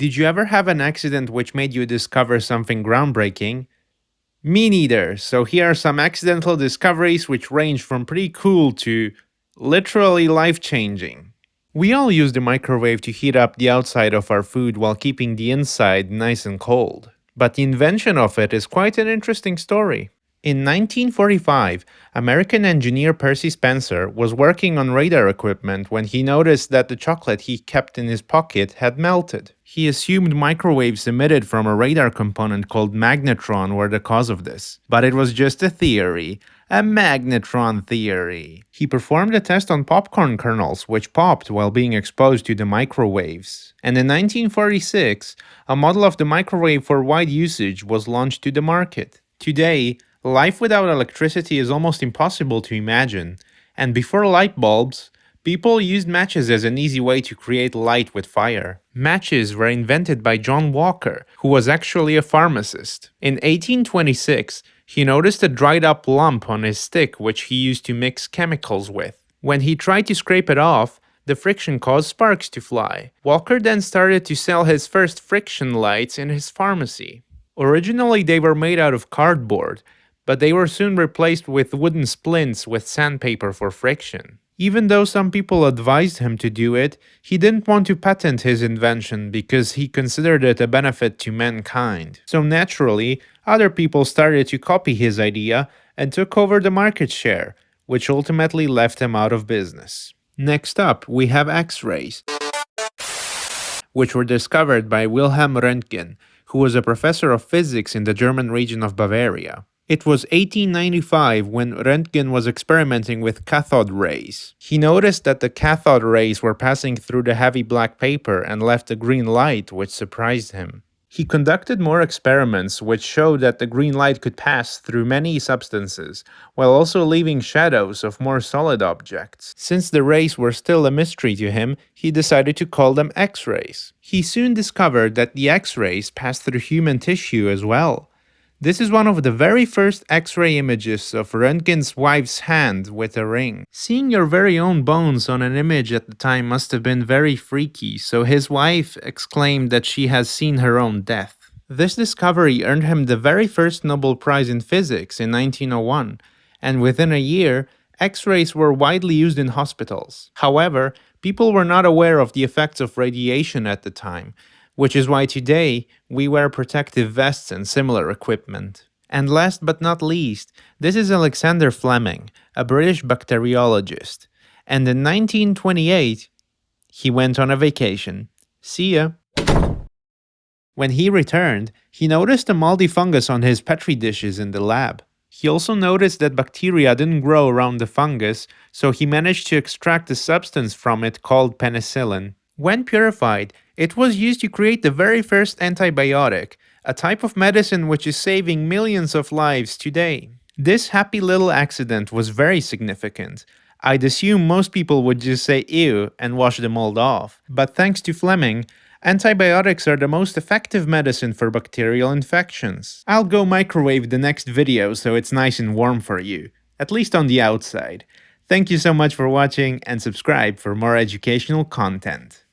Did you ever have an accident which made you discover something groundbreaking? Me neither, so here are some accidental discoveries which range from pretty cool to literally life-changing. We all use the microwave to heat up the outside of our food while keeping the inside nice and cold. But the invention of it is quite an interesting story. In 1945, American engineer Percy Spencer was working on radar equipment when he noticed that the chocolate he kept in his pocket had melted. He assumed microwaves emitted from a radar component called magnetron were the cause of this. But it was just a theory. A magnetron theory. He performed a test on popcorn kernels, which popped while being exposed to the microwaves. And in 1946, a model of the microwave for wide usage was launched to the market. Today, life without electricity is almost impossible to imagine, and before light bulbs, people used matches as an easy way to create light with fire. Matches were invented by John Walker, who was actually a pharmacist. In 1826, he noticed a dried up lump on his stick which he used to mix chemicals with. When he tried to scrape it off, the friction caused sparks to fly. Walker then started to sell his first friction lights in his pharmacy. Originally they were made out of cardboard, but they were soon replaced with wooden splints with sandpaper for friction. Even though some people advised him to do it, he didn't want to patent his invention because he considered it a benefit to mankind. So naturally, other people started to copy his idea and took over the market share, which ultimately left him out of business. Next up, we have X-rays, which were discovered by Wilhelm Röntgen, who was a professor of physics in the German region of Bavaria. It was 1895 when Röntgen was experimenting with cathode rays. He noticed that the cathode rays were passing through the heavy black paper and left a green light, which surprised him. He conducted more experiments which showed that the green light could pass through many substances, while also leaving shadows of more solid objects. Since the rays were still a mystery to him, he decided to call them X-rays. He soon discovered that the X-rays pass through human tissue as well. This is one of the very first X-ray images of Röntgen's wife's hand with a ring. Seeing your very own bones on an image at the time must have been very freaky, so his wife exclaimed that she has seen her own death. This discovery earned him the very first Nobel Prize in Physics in 1901, and within a year, X-rays were widely used in hospitals. However, people were not aware of the effects of radiation at the time, which is why today we wear protective vests and similar equipment. And last but not least, this is Alexander Fleming, a British bacteriologist. And in 1928, he went on a vacation. See ya! When he returned, he noticed a moldy fungus on his petri dishes in the lab. He also noticed that bacteria didn't grow around the fungus, so he managed to extract a substance from it called penicillin. When purified, it was used to create the very first antibiotic, a type of medicine which is saving millions of lives today. This happy little accident was very significant. I'd assume most people would just say ew and wash the mold off. But thanks to Fleming, antibiotics are the most effective medicine for bacterial infections. I'll go microwave the next video so it's nice and warm for you, at least on the outside. Thank you so much for watching and subscribe for more educational content.